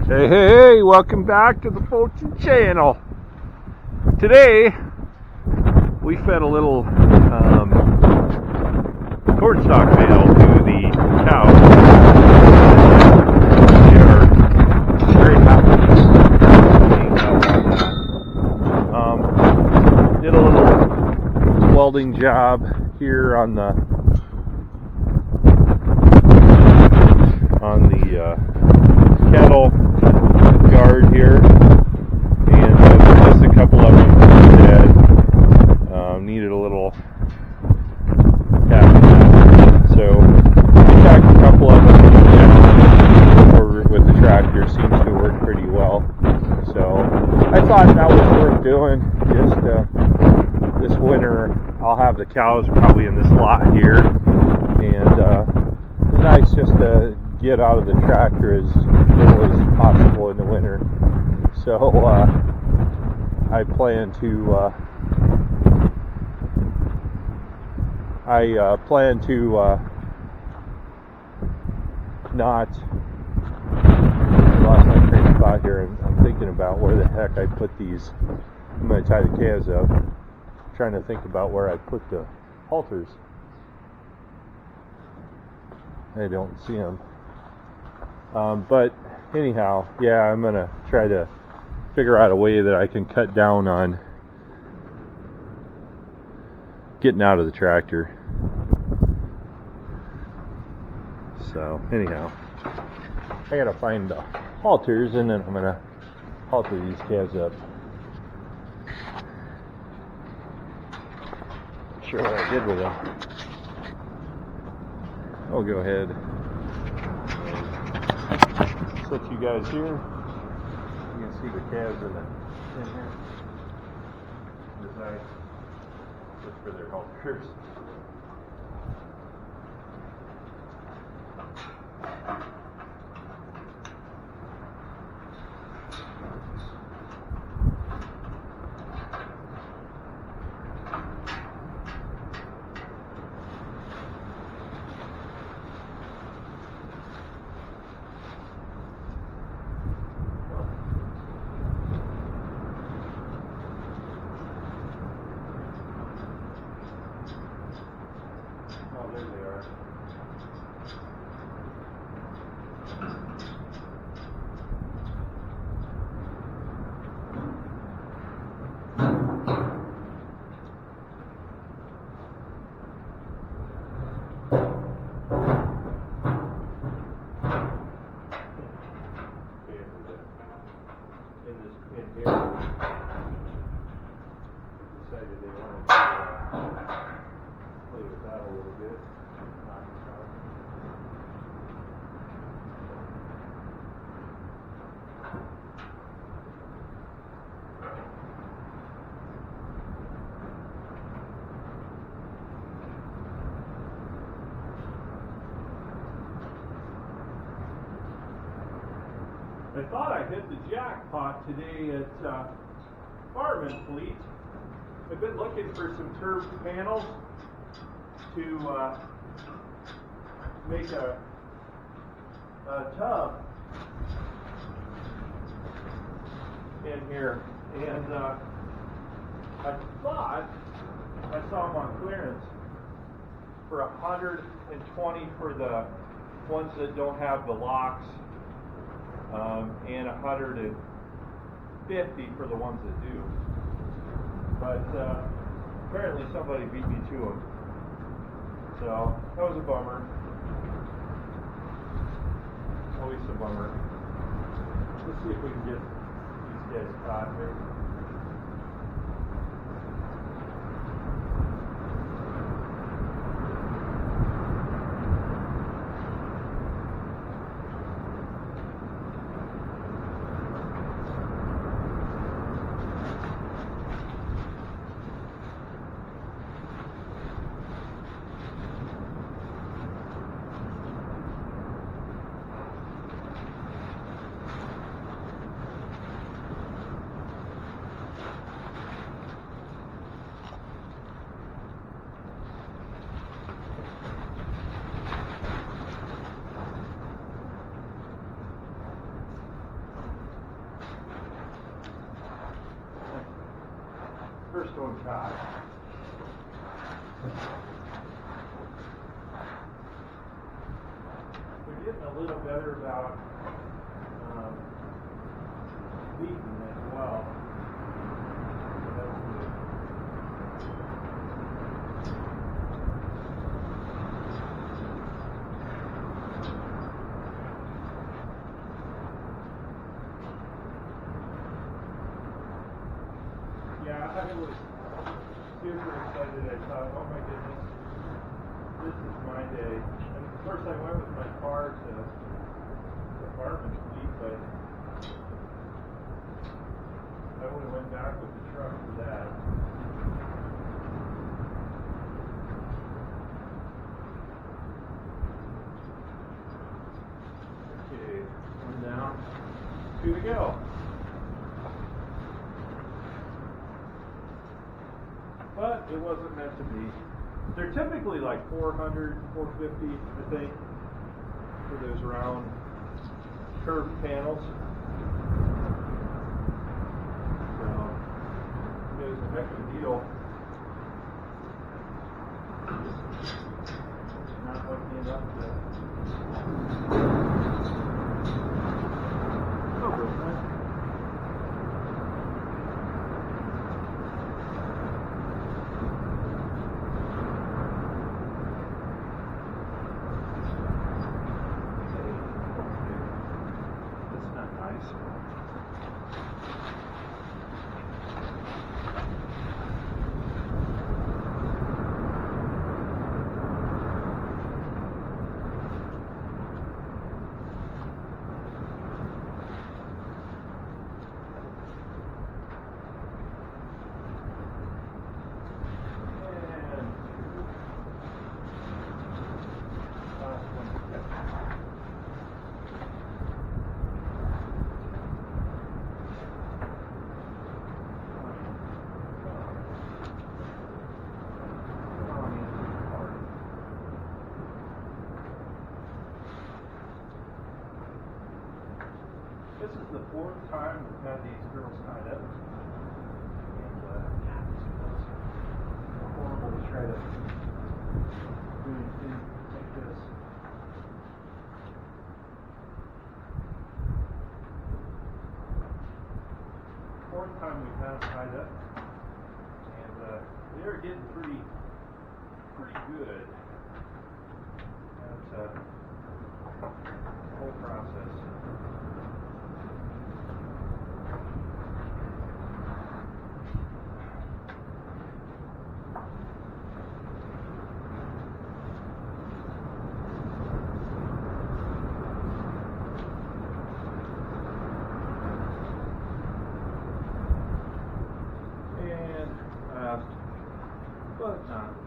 Hey, welcome back to the Fulton channel. Today, we fed a little cornstalk bale to the cows. They are very happy being out on that. Did a little welding job here on the cattle guard here, and just a couple of them that needed a little tack. So we tacked a couple of them over with the tractor. Seems to work pretty well. So I thought that was worth doing. Just this winter, I'll have the cows probably in this lot here, and it's nice just to get out of the tractor as little as possible in the winter. So I plan to not. I lost my train of thought here, and I'm thinking about where the heck I put these. I'm going to tie the calves up. I'm trying to think about where I put the halters. I don't see them. But anyhow, yeah, I'm going to try to figure out a way that I can cut down on getting out of the tractor. So anyhow, I got to find the halters, and then I'm going to halter these calves up. Not sure what I did with them. I'll go ahead and set you guys here. You can see the calves in here. As I look for their halters. Oh, there they are. In here, decided they wanted to play with that a little bit. I thought I hit the jackpot today at Farm and Fleet. I've been looking for some curved panels to make a tub in here, and I thought I saw them on clearance for $120 for the ones that don't have the locks. And $150 for the ones that do. But apparently somebody beat me to them. So that was a bummer. Always a bummer. Let's see if we can get these guys caught here. Silverstone cod. They're getting a little better about feeding as well. So that's good. Yeah, I was super excited. I thought, oh my goodness, this is my day. And of course I went with my car to the farmer's fleet, but I would have went back with the truck for that. Okay, one down, 2 to go. But it wasn't meant to be. They're typically like 400, 450, I think, for those round curved panels. So it was a heck of a deal. Not looking up to This is the 4th time we've had these girls tied up. And it's horrible to try to do anything like this. Fourth time we've had them tied up. And they're getting pretty good at the whole process. But not least.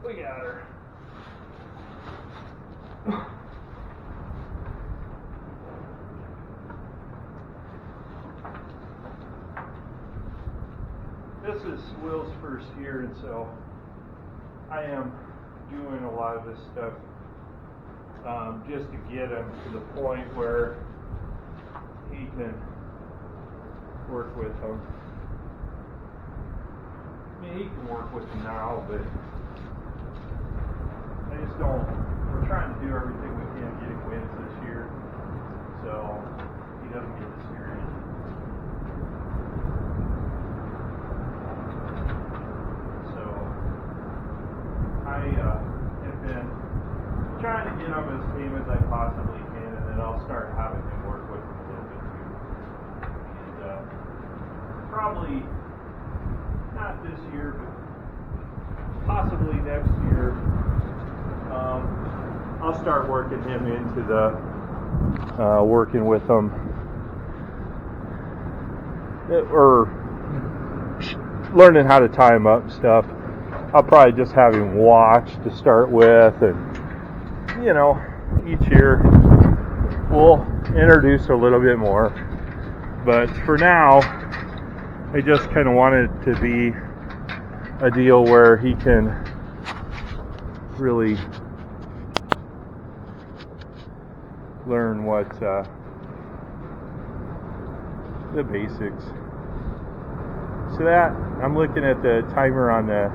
We got her. This is Will's first year, and so I am doing a lot of this stuff just to get him to the point where he can work with them. I mean, he can work with them now, but I just don't. We're trying to do everything we can getting wins this year, so he doesn't get discouraged. So I have been trying to get him as tame as I possibly can, and then then I'll start having him work with them a little bit too. And probably not this year, but possibly next year, I'll start working him into the working with them, or learning how to tie him up and stuff. I'll probably just have him watch to start with, and each year we'll introduce a little bit more. But for now, I just kind of want it to be a deal where he can really learn what the basics. So that, I'm looking at the timer on the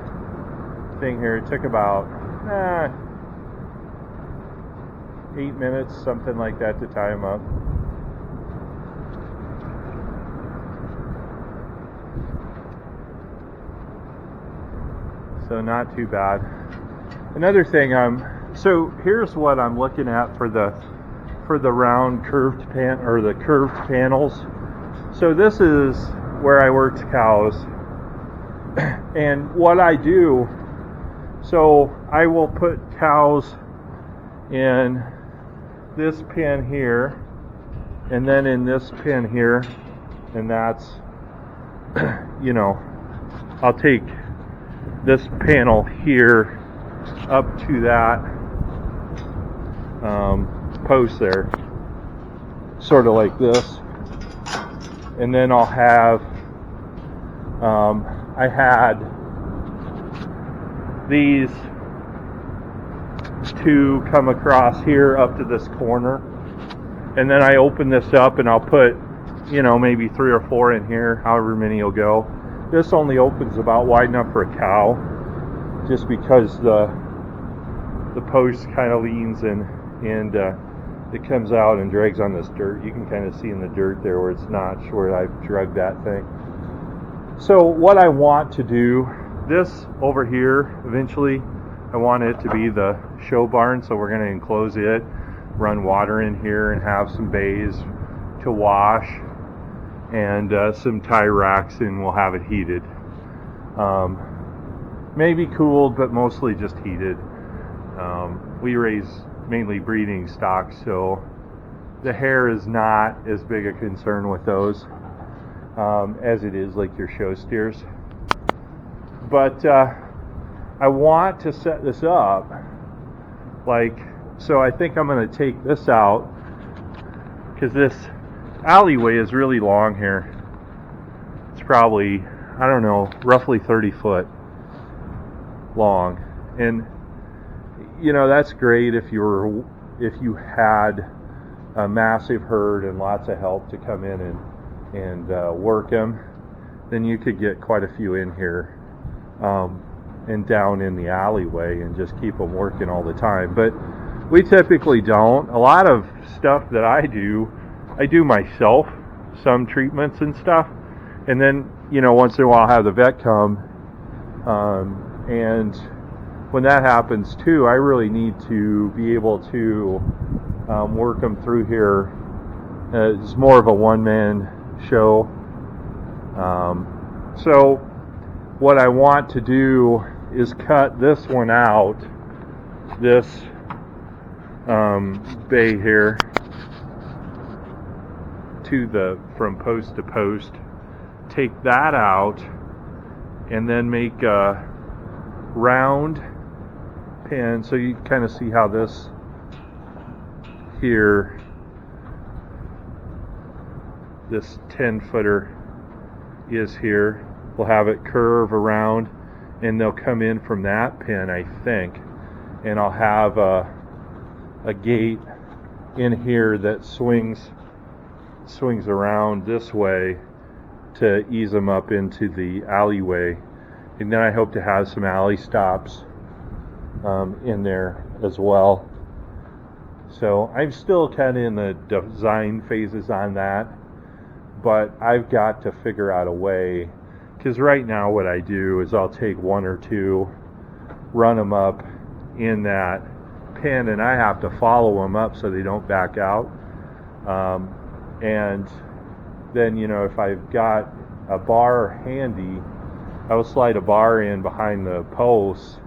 thing here. It took about 8 minutes, something like that, to tie him up. So not too bad. Another thing, so here's what I'm looking at for the round curved the curved panels. So this is where I worked cows, and what I do, so I will put cows in this pin here, and then in this pin here, and that's, I'll take this panel here up to that post there, sort of like this, and then I'll have I had these two come across here up to this corner, and then I open this up and I'll put maybe 3 or 4 in here, however many will go. This only opens about wide enough for a cow, just because the post kind of leans and it comes out and drags on this dirt. You can kind of see in the dirt there where it's notched, where I've dragged that thing. So what I want to do, this over here, eventually I want it to be the show barn, so we're going to enclose it, run water in here, and have some bays to wash, and some tie racks, and we'll have it heated. Maybe cooled, but mostly just heated. We raise mainly breeding stock, so the hair is not as big a concern with those as it is like your show steers. But I want to set this up so I think I'm going to take this out, because this alleyway is really long here. It's probably, I don't know, roughly 30 foot long, and that's great if you had a massive herd and lots of help to come in and work them. Then you could get quite a few in here and down in the alleyway and just keep them working all the time. But we typically don't. A lot of stuff that I do myself, some treatments and stuff, and then once in a while I'll have the vet come, and when that happens too, I really need to be able to work them through here. It's more of a one-man show. So what I want to do is cut this one out, this bay here, from post to post, take that out, and then make a round pin, so you kind of see how this here, this 10-footer is here. We'll have it curve around, and they'll come in from that pin, I think, and I'll have a gate in here that swings around this way to ease them up into the alleyway. And then I hope to have some alley stops in there as well. So I'm still kind of in the design phases on that, but I've got to figure out a way, because right now what I do is I'll take 1 or 2, run them up in that pin, and I have to follow them up so they don't back out. And then, if I've got a bar handy, I will slide a bar in behind the post,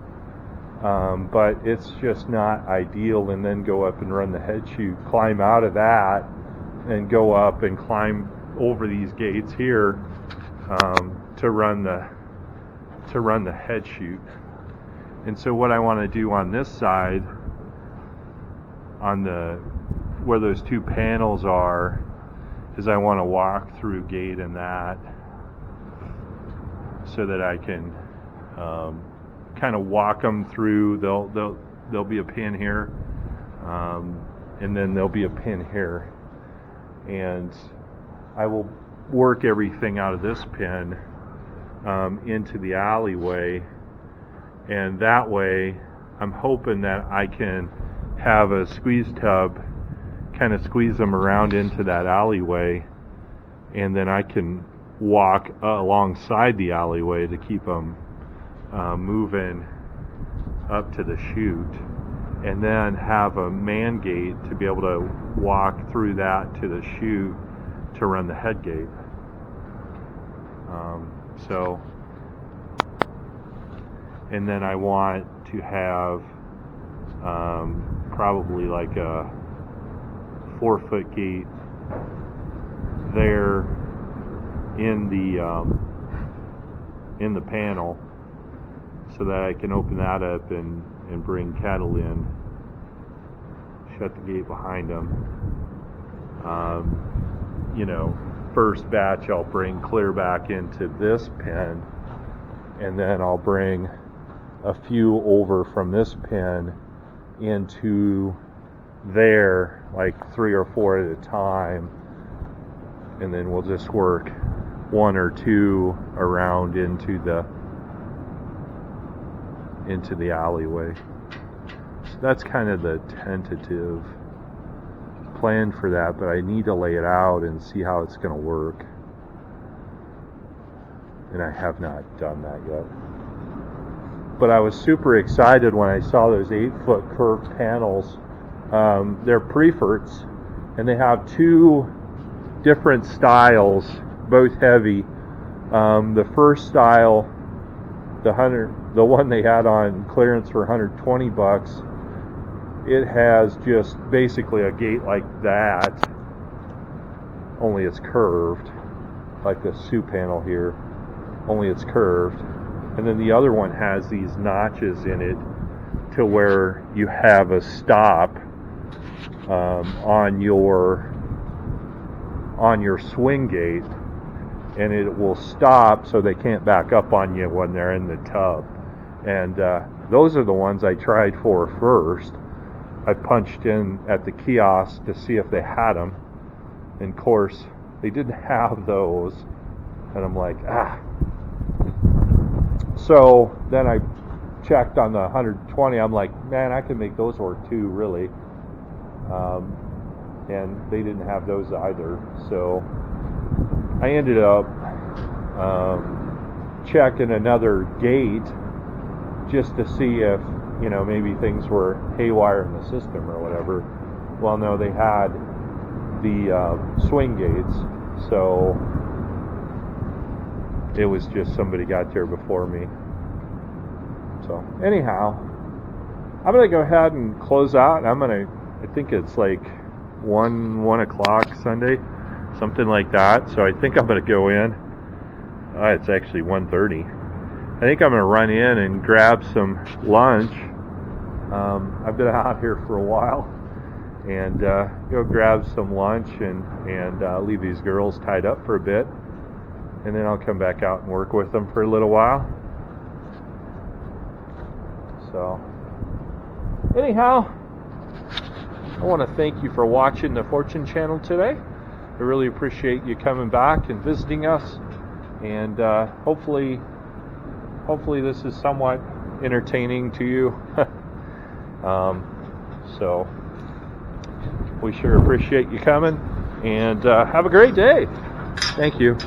but it's just not ideal, and then go up and run the head chute, climb out of that, and go up and climb over these gates here to run the head chute. And so what I want to do on this side, where those two panels are, is I want to walk through gate and that, so that I can kind of walk them through. There'll be a pin here, and then there'll be a pin here, and I will work everything out of this pin into the alleyway, and that way I'm hoping that I can have a squeeze tub kind of squeeze them around into that alleyway, and then I can walk alongside the alleyway to keep them moving up to the chute, and then have a man gate to be able to walk through that to the chute to run the head gate. And then I want to have probably like a 4-foot gate there in the panel, so that I can open that up and bring cattle in, shut the gate behind them. First batch I'll bring clear back into this pen, and then I'll bring a few over from this pen into there, like 3 or 4 at a time, and then we'll just work 1 or 2 around into the alleyway. So that's kind of the tentative plan for that, but I need to lay it out and see how it's going to work, and I have not done that yet. But I was super excited when I saw those 8-foot curved panels. They're preferts, and they have 2 different styles, both heavy. The first style, the one they had on clearance for $120, it has just basically a gate like that, only it's curved, like the soup panel here, only it's curved. And then the other one has these notches in it to where you have a stop on your swing gate, and it will stop so they can't back up on you when they're in the tub. And those are the ones I tried for first. I punched in at the kiosk to see if they had them, and of course they didn't have those, and I'm like, So then I checked on the 120. I'm like, man, I can make those work too, really. And they didn't have those either. So I ended up checking another gate just to see if, maybe things were haywire in the system or whatever. Well, no, they had the swing gates, so it was just somebody got there before me. So anyhow, I'm gonna go ahead and close out. I think it's like 1 o'clock Sunday, something like that. So I think I'm gonna go in. It's actually 1:30. I think I'm gonna run in and grab some lunch. I've been out here for a while, and go grab some lunch and leave these girls tied up for a bit, and then I'll come back out and work with them for a little while. So anyhow, I want to thank you for watching the Fortune Channel today. I really appreciate you coming back and visiting us, and hopefully this is somewhat entertaining to you. So we sure appreciate you coming, and have a great day. Thank you.